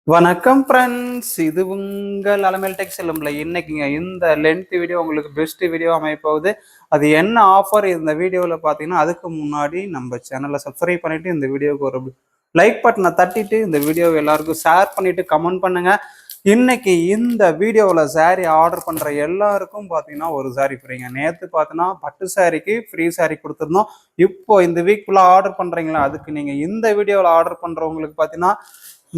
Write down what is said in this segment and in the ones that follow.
வணக்கம் ஃப்ரெண்ட்ஸ், இது உங்கள் அலமேல் டெக் செல்லும்ல. இன்னைக்குங்க இந்த லென்த் வீடியோ உங்களுக்கு பெஸ்ட் வீடியோ அமைப்போகுது. அது என்ன ஆஃபர் இந்த வீடியோவில் பார்த்தீங்கன்னா, அதுக்கு முன்னாடி நம்ம சேனலை சப்ஸ்கிரைப் பண்ணிட்டு இந்த வீடியோவுக்கு ஒரு லைக் பட்டனை தட்டிட்டு இந்த வீடியோவை எல்லாருக்கும் ஷேர் பண்ணிட்டு கமெண்ட் பண்ணுங்க. இன்னைக்கு இந்த வீடியோவில் சாரீ ஆர்டர் பண்ணுற எல்லாருக்கும் பார்த்தீங்கன்னா ஒரு சாரீ ஃப்ரீங்க. நேற்று பார்த்தீங்கன்னா பட்டு சாரீக்கு ஃப்ரீ சாரீ கொடுத்துருந்தோம். இப்போ இந்த வீக் ஃபுல்லாக ஆர்டர் பண்ணுறீங்களா, அதுக்கு நீங்கள் இந்த வீடியோவில் ஆர்டர் பண்ணுறவங்களுக்கு பார்த்தீங்கன்னா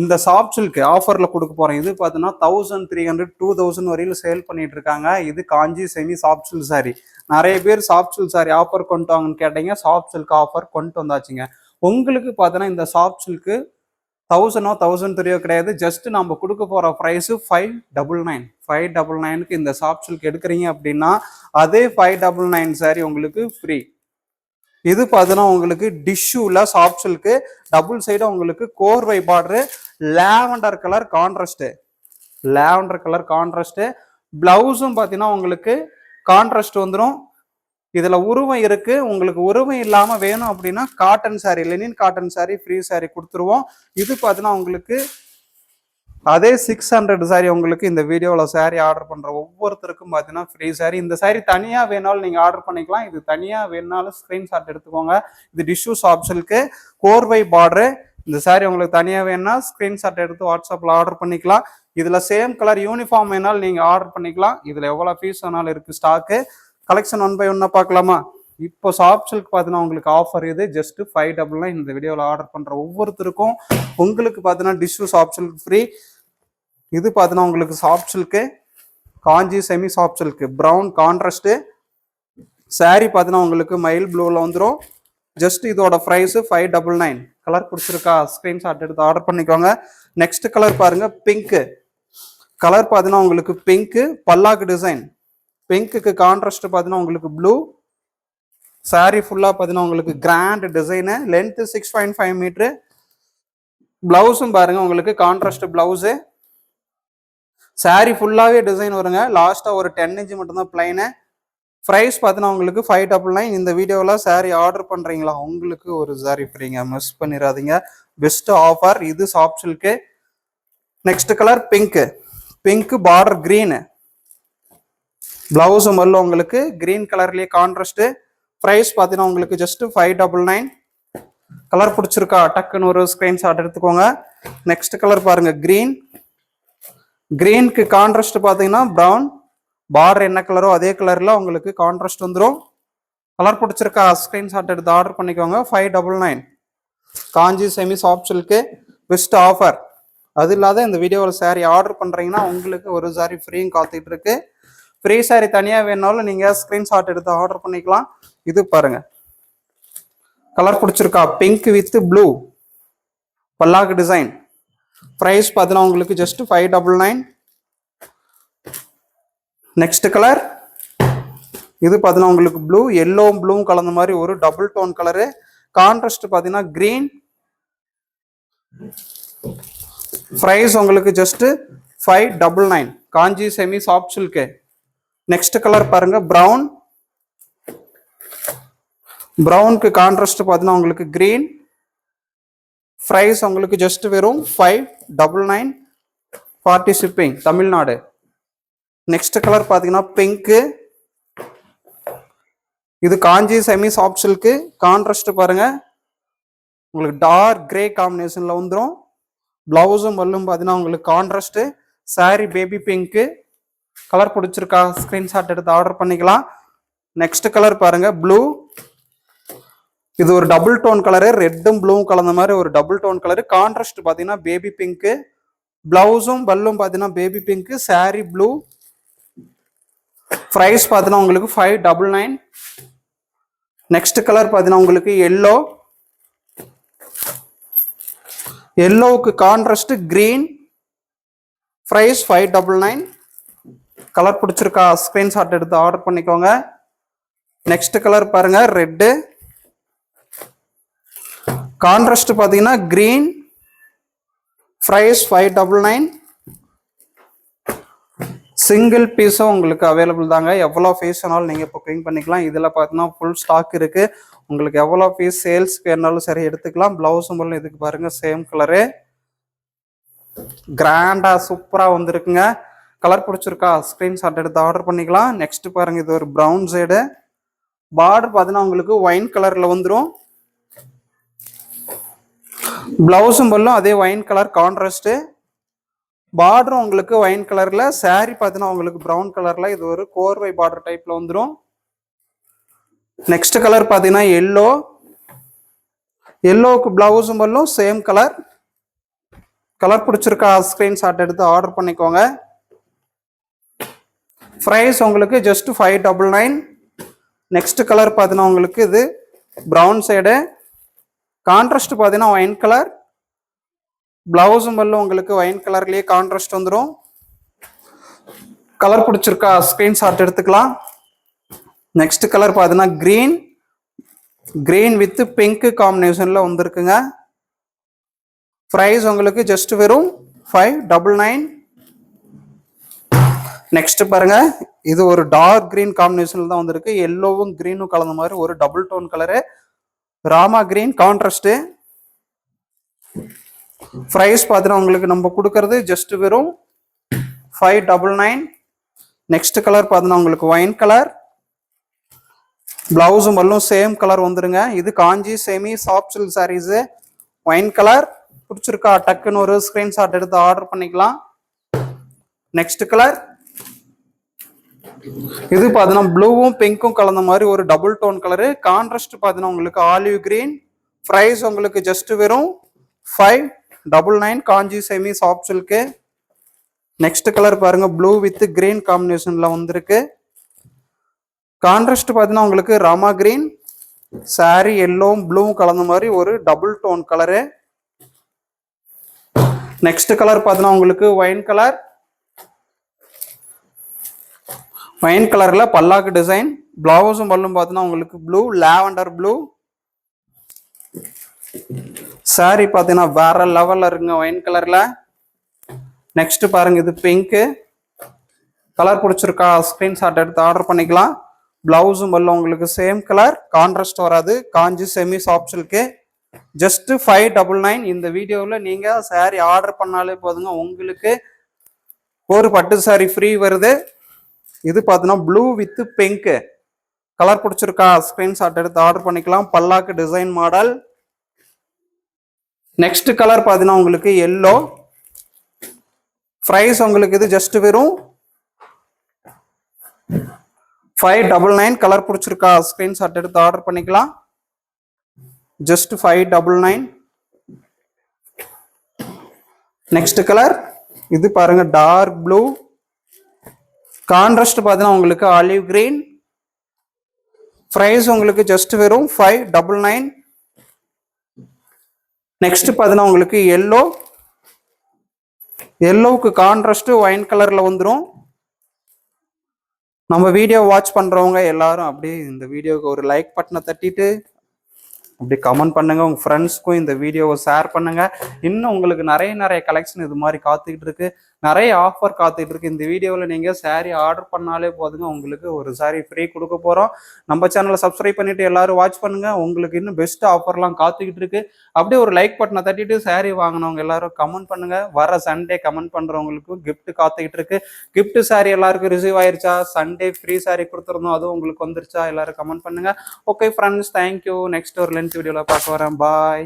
இந்த சாஃப்ட் சில்க் ஆஃபர்ல கொடுக்க போறேன். இது பார்த்தீங்கன்னா 1300 2000 வரையில சேல் பண்ணிட்டு இருக்காங்க. இது Kanchi semi soft silk sorry. நிறைய பேர் சாஃப்ட் சில்க் சாரி ஆஃபர் கொண்டு வாங்கன்னு கேட்டீங்க. சாஃப்ட் சில்க் ஆஃபர் கொண்டு வந்தாச்சுங்க. உங்களுக்கு பார்த்தீங்கன்னா இந்த சாஃப்ட் சில்க்கு 1000 1300 கிடையாது. ஜஸ்ட் நம்ம கொடுக்க போற ப்ரைஸ் 599. 599க்கு இந்த சாஃப்ட் சில்க் எடுக்கிறீங்க அப்படின்னா அதே 599 சாரி உங்களுக்கு ஃப்ரீ. இது பார்த்தீங்கன்னா உங்களுக்கு டிஷ்யூல சாஃப்ட் சில்க்கு டபுள் சைடு உங்களுக்கு கோர்வை பார்டரு, லாவெண்டர் கலர் கான்ட்ராஸ்ட். பிளவுஸும் பார்த்தீங்கன்னா உங்களுக்கு கான்ட்ராஸ்ட் வந்துடும். இதுல உருவம் இருக்கு. உங்களுக்கு உருவம் இல்லாம வேணும் அப்படின்னா cotton sorry, Lenin cotton sorry free sorry கொடுத்துருவோம். இது பார்த்தீங்கன்னா உங்களுக்கு அதே 600 சாரி உங்களுக்கு இந்த வீடியோவில் சாரி ஆர்டர் பண்ணுற ஒவ்வொருத்தருக்கும் பார்த்தீங்கன்னா ஃப்ரீ சாரி. இந்த சாரி தனியாக வேணாலும் நீங்கள் ஆர்டர் பண்ணிக்கலாம். இது தனியாக வேணாலும் ஸ்க்ரீன்ஷாட் எடுத்துக்கோங்க. இது டிஷ்யூ சாஃப்ட் சில்க்கு கோர்வை பார்டரு. இந்த சாரி உங்களுக்கு தனியாக வேணும்னா ஸ்க்ரீன்ஷாட் எடுத்து வாட்ஸ்அப்பில் ஆர்டர் பண்ணிக்கலாம். இதில் சேம் கலர் யூனிஃபார்ம் வேணாலும் நீங்கள் ஆர்டர் பண்ணிக்கலாம். இதில் எவ்வளோ ஃபீஸ் வேணாலும் இருக்குது ஸ்டாக்கு. கலெக்ஷன் 1 by 1 பார்க்கலாமா? இப்போ சாஃப்ட் சில்க் பார்த்தீங்கன்னா உங்களுக்கு ஆஃபர் இது ஜஸ்ட் 599. இந்த வீடியோவில் ஆர்டர் பண்ணுற ஒவ்வொருத்தருக்கும் உங்களுக்கு பார்த்தீங்கன்னா டிஷ்யூ சாஃப்ட் சில்க் ஃப்ரீ. இது பார்த்தீங்கன்னா உங்களுக்கு soft silk Kanchi semi soft silk brown contrast sari பார்த்தீங்கன்னா உங்களுக்கு மயில் ப்ளூவில் வந்துடும். ஜஸ்ட் இதோட ப்ரைஸு 599. கலர் பிடிச்சிருக்கா ஸ்க்ரீன்ஷாட் எடுத்து ஆர்டர் பண்ணிக்கோங்க. நெக்ஸ்ட் கலர் பாருங்க, பிங்க்கு கலர் பார்த்தீங்கன்னா உங்களுக்கு பிங்க்கு பல்லாக்கு டிசைன். பிங்க்குக்கு கான்ட்ராஸ்ட் பார்த்தீங்கன்னா உங்களுக்கு ப்ளூ. சாரி ஃபுல்லாக பார்த்தீங்கன்னா உங்களுக்கு கிராண்ட் டிசைனு. Length 6.5 metre. பிளவுஸும் பாருங்க உங்களுக்கு கான்ட்ராஸ்ட் பிளவுஸு. சாரி ஃபுல்லாகவே டிசைன் வருங்க. லாஸ்ட்டாக ஒரு 10 இன்ச்சு மட்டும்தான் பிளைனு. ப்ரைஸ் பார்த்தீங்கன்னா உங்களுக்கு 599. இந்த வீடியோவில் சாரி ஆர்டர் பண்ணுறீங்களா உங்களுக்கு ஒரு சாரி ஃப்ரீங்க. மிஸ் பண்ணிடாதீங்க. Best offer. இது soft silk. Next colour pink border green. பிளவுஸும் வரல உங்களுக்கு க்ரீன் கலர்லேயே கான்ட்ராஸ்ட்டு. ப்ரைஸ் பார்த்தீங்கன்னா உங்களுக்கு ஜஸ்ட் 599. கலர் பிடிச்சிருக்கா டக்குன்னு ஒரு ஸ்க்ரீன்ஷாட் எடுத்துக்கோங்க. நெக்ஸ்ட் கலர் பாருங்க, கிரீனுக்கு கான்ட்ராஸ்ட் பார்த்தீங்கன்னா ப்ரௌன். பார்டர் என்ன கலரோ அதே கலரில் உங்களுக்கு கான்ட்ராஸ்ட் வந்துடும். கலர் பிடிச்சிருக்கா ஸ்க்ரீன்ஷாட் எடுத்து ஆர்டர் பண்ணிக்கோங்க. 599. Kanchi semi soft silk best offer. அது இல்லாத இந்த வீடியோவில் சாரி ஆர்டர் பண்ணுறீங்கன்னா உங்களுக்கு ஒரு சாரி ஃப்ரீயும் காத்துக்கிட்டு இருக்கு. ஃப்ரீ சாரி தனியாக வேணாலும் நீங்கள் ஸ்க்ரீன்ஷாட் எடுத்து ஆர்டர் பண்ணிக்கலாம். இது பாருங்க, கலர் பிடிச்சிருக்கா pink with blue palak design. Price பார்த்தீங்கன்னா உங்களுக்கு ஜஸ்ட் 599. நெக்ஸ்ட் கலர் இது பார்த்தீங்கன்னா உங்களுக்கு ப்ளூ எல்லோ ப்ளூ கலந்த மாதிரி ஒரு டபுள் டோன் கலரு. கான்ட்ராஸ்ட் பார்த்தீங்கன்னா கிரீன். ப்ரைஸ் உங்களுக்கு just 599. Kanchi semi soft silk. Next colour பாருங்க, ப்ரௌனுக்கு கான்ட்ராஸ்ட் பார்த்தீங்கன்னா உங்களுக்கு கிரீன். ப்ரைஸ் உங்களுக்கு ஜஸ்ட் வெறும் 599. 40 ஷிப்பிங் தமிழ்நாடு. நெக்ஸ்ட் கலர் பார்த்தீங்கன்னா பிங்க்கு. இது Kanchi semi soft silk. Contrast பாருங்க உங்களுக்கு டார்க் கிரே காம்பினேஷன்ல வந்துடும். பிளவுஸும் பல்லும் பார்த்தீங்கன்னா உங்களுக்கு contrast. Sari baby pink. Colour பிடிச்சிருக்கா ஸ்கிரீன்ஷாட் எடுத்து ஆர்டர் பண்ணிக்கலாம். நெக்ஸ்ட் கலர் பாருங்க, ப்ளூ. இது ஒரு டபுள் டோன் கலரு, ரெட்டும் ப்ளூவும் கலந்த மாதிரி ஒரு டபுள் டோன் கலரு. கான்ட்ராஸ்ட் பார்த்தீங்கன்னா பேபி பிங்க்கு. பிளவுஸும் பல்லும் பார்த்தீங்கன்னா baby pink. Sari blue. Price பார்த்தீங்கன்னா உங்களுக்கு 599. நெக்ஸ்ட் கலர் பார்த்தீங்கன்னா உங்களுக்கு எல்லோவுக்கு கான்ட்ராஸ்ட் கிரீன். ப்ரைஸ் 599. கலர் பிடிச்சிருக்கா ஸ்கிரீன்ஷாட் எடுத்து ஆர்டர் பண்ணிக்கோங்க. நெக்ஸ்ட் கலர் பாருங்க, ரெட்டு. கான்ட்ராஸ்ட் பார்த்தீங்கன்னா கிரீன். ப்ரைஸ் 599. சிங்கிள் பீஸும் உங்களுக்கு அவைலபிள் தாங்க. எவ்வளோ பீஸ் வேணாலும் நீங்கள் புக்கிங் பண்ணிக்கலாம். இதில் பார்த்தீங்கன்னா ஃபுல் ஸ்டாக் இருக்குது. உங்களுக்கு எவ்வளோ பீஸ் சேல்ஸ்க்கு வேணாலும் சரி எடுத்துக்கலாம். ப்ளவுஸும் இதுக்கு பாருங்கள் சேம் கலரு. கிராண்டா சூப்பரா வந்திருக்குங்க. கலர் பிடிச்சிருக்கா ஸ்கிரீன்ஷாட் எடுத்து ஆர்டர் பண்ணிக்கலாம். நெக்ஸ்ட் பாருங்க, இது ஒரு ப்ரௌன் சைடு. பார்டர் பார்த்தீங்கன்னா உங்களுக்கு ஒயின் கலர்ல வந்துடும். பிளவுஸும் பல்லும் அதே ஒயின் கலர் கான்ட்ராஸ்ட். பார்டரும் உங்களுக்கு ஒயின் கலர்ல, சாரி பார்த்தீங்கன்னா உங்களுக்கு ப்ரௌன் கலர்ல. இது ஒரு கோர்வை பார்டர் டைப்ல வந்துடும். நெக்ஸ்ட் கலர் பார்த்தீங்கன்னா எல்லோ. எல்லோவுக்கு பிளவுஸும் பல்லும் சேம் கலர். கலர் பிடிச்சிருக்கா ஸ்கிரீன்ஷாட் எடுத்து ஆர்டர் பண்ணிக்கோங்க. ப்ரைஸ் உங்களுக்கு ஜஸ்ட் 599. நெக்ஸ்ட் கலர் பார்த்தீங்கன்னா உங்களுக்கு இது ப்ரௌன் சைடு. கான்ட்ராஸ்ட் பார்த்தீங்கன்னா ஒயின் கலர். பிளவுஸும் பல்லும் உங்களுக்கு ஒயின் கலர்லயே கான்ட்ராஸ்ட் வந்துடும். கலர் பிடிச்சிருக்கா ஸ்கிரீன்ஷாட் எடுத்துக்கலாம். நெக்ஸ்ட் கலர் பார்த்தீங்கன்னா கிரீன். கிரீன் வித் பிங்க் காம்பினேஷன்ல வந்திருக்குங்க. ப்ரைஸ் உங்களுக்கு ஜஸ்ட் வெறும் 599. நெக்ஸ்ட் பாருங்க, இது ஒரு டார்க் கிரீன் காம்பினேஷன்ல தான் வந்திருக்கு. எல்லோவும் கிரீனும் கலந்த மாதிரி ஒரு double tone colour. Rama green contrast. Price பார்த்தீங்கன்னா உங்களுக்கு நம்ம கொடுக்கறது ஜஸ்ட் வெறும் 599. நெக்ஸ்ட் கலர் பார்த்தீங்கன்னா உங்களுக்கு ஒயின் கலர். பிளவுஸும் பல்லும் சேம் கலர் வந்துருங்க. இது Kanchi semi soft silk sarees. Wine colour பிடிச்சிருக்கா டக்குன்னு ஒரு ஸ்கிரீன்ஷாட் எடுத்து ஆர்டர் பண்ணிக்கலாம். நெக்ஸ்ட் கலர் இது பார்த்தீங்கன்னா ப்ளூவும் பிங்க்கும் கலந்த மாதிரி ஒரு டபுள் டோன் கலரு. கான்ட்ராஸ்ட் பார்த்தீங்கன்னா உங்களுக்கு ஆலிவ் கிரீன். ப்ரைஸ் உங்களுக்கு ஜஸ்ட் வெறும் 599. Kanchi semi soft silk. Next colour பாருங்க, ப்ளூ வித் கிரீன் காம்பினேஷன்ல வந்திருக்கு. கான்ட்ராஸ்ட் பார்த்தீங்கன்னா உங்களுக்கு ராமா கிரீன். சாரி எல்லோவும் ப்ளூவும் கலந்த மாதிரி ஒரு double tone colour. Next colour பார்த்தீங்கன்னா உங்களுக்கு ஒயின் கலர். ஒயின் கலர்ல பல்லாக்கு டிசைன். பிளவுஸும் பல்லும் பார்த்தீங்கன்னா உங்களுக்கு ப்ளூ, லாவெண்டர் ப்ளூ. சாரி பார்த்தீங்கன்னா வேற லெவல்ல இருக்குங்க ஒயின் கலர்ல. நெக்ஸ்ட் பாருங்க, இது பிங்க். கலர் பிடிச்சிருக்கா ஸ்கிரீன்ஷாட் எடுத்து ஆர்டர் பண்ணிக்கலாம். பிளவுஸும் பல்லும் உங்களுக்கு சேம் கலர், கான்ட்ராஸ்ட் வராது. காஞ்சி செமி சாஃப்ட் சில்க். ஜஸ்ட் 599. இந்த வீடியோவில் நீங்க சாரி ஆர்டர் பண்ணாலே போதுங்க, உங்களுக்கு ஒரு பட்டு சாரி ஃப்ரீ வருது. இது பார்த்தீங்கன்னா ப்ளூ வித் பிங்க். கலர் பிடிச்சிருக்கா ஸ்கிரீன்ஷாட் எடுத்து ஆர்டர் பண்ணிக்கலாம். பல்லாக்கு டிசைன் மாடல். நெக்ஸ்ட் கலர் பார்த்தீங்கன்னா உங்களுக்கு எல்லோ. ப்ரைஸ் உங்களுக்கு இது ஜஸ்ட் வெறும் 599. கலர் பிடிச்சிருக்கா ஸ்கிரீன்ஷாட் எடுத்து ஆர்டர் பண்ணிக்கலாம். ஜஸ்ட் 599. நெக்ஸ்ட் கலர் இது பாருங்க, டார்க் ப்ளூ. கான்ட்ராஸ்ட் பார்த்தீங்கன்னா உங்களுக்கு ஆலிவ் கிரீன். ப்ரைஸ் உங்களுக்கு ஜஸ்ட் வெறும் 599. நெக்ஸ்ட் பார்த்தீங்கன்னா உங்களுக்கு எல்லோ. எல்லோவுக்கு கான்ட்ராஸ்ட் ஒயின் கலர்ல வந்துடும். நம்ம வீடியோ வாட்ச் பண்றவங்க எல்லாரும் அப்படியே இந்த வீடியோவுக்கு ஒரு லைக் பட்டனை தட்டிட்டு அப்படி கமெண்ட் பண்ணுங்க. உங்க ஃப்ரெண்ட்ஸ்க்கும் இந்த வீடியோவை ஷேர் பண்ணுங்க. இன்னும் உங்களுக்கு நிறைய கலெக்ஷன் இது மாதிரி காத்துக்கிட்டு இருக்கு. நிறைய ஆஃபர் காத்துக்கிட்டு இருக்கு. இந்த வீடியோவில் நீங்க சாரீ ஆர்டர் பண்ணாலே போதுங்க, உங்களுக்கு ஒரு சாரீ ஃப்ரீ கொடுக்க போறோம். நம்ம சேனலை சப்ஸ்கிரைப் பண்ணிட்டு எல்லாரும் வாட்ச் பண்ணுங்க. உங்களுக்கு இன்னும் பெஸ்ட் ஆஃபர்லாம் காத்துக்கிட்டு இருக்கு. அப்படியே ஒரு லைக் பட்டனை தட்டிட்டு சாரீ வாங்கினவங்க எல்லாரும் கமெண்ட் பண்ணுங்க. வர சண்டே கமெண்ட் பண்றவங்களுக்கும் கிஃப்ட் காத்துக்கிட்டு இருக்கு. கிஃப்ட் சாரீ எல்லாருக்கும் ரிசீவ் ஆயிருச்சா? சண்டே ஃப்ரீ சாரீ கொடுத்துருந்தோம், அதுவும் உங்களுக்கு வந்துருச்சா? எல்லாரும் கமெண்ட் பண்ணுங்க. Okay friends, thank you. நெக்ஸ்ட் ஒரு லென்த் வீடியோல பார்க்க வரேன். பாய்.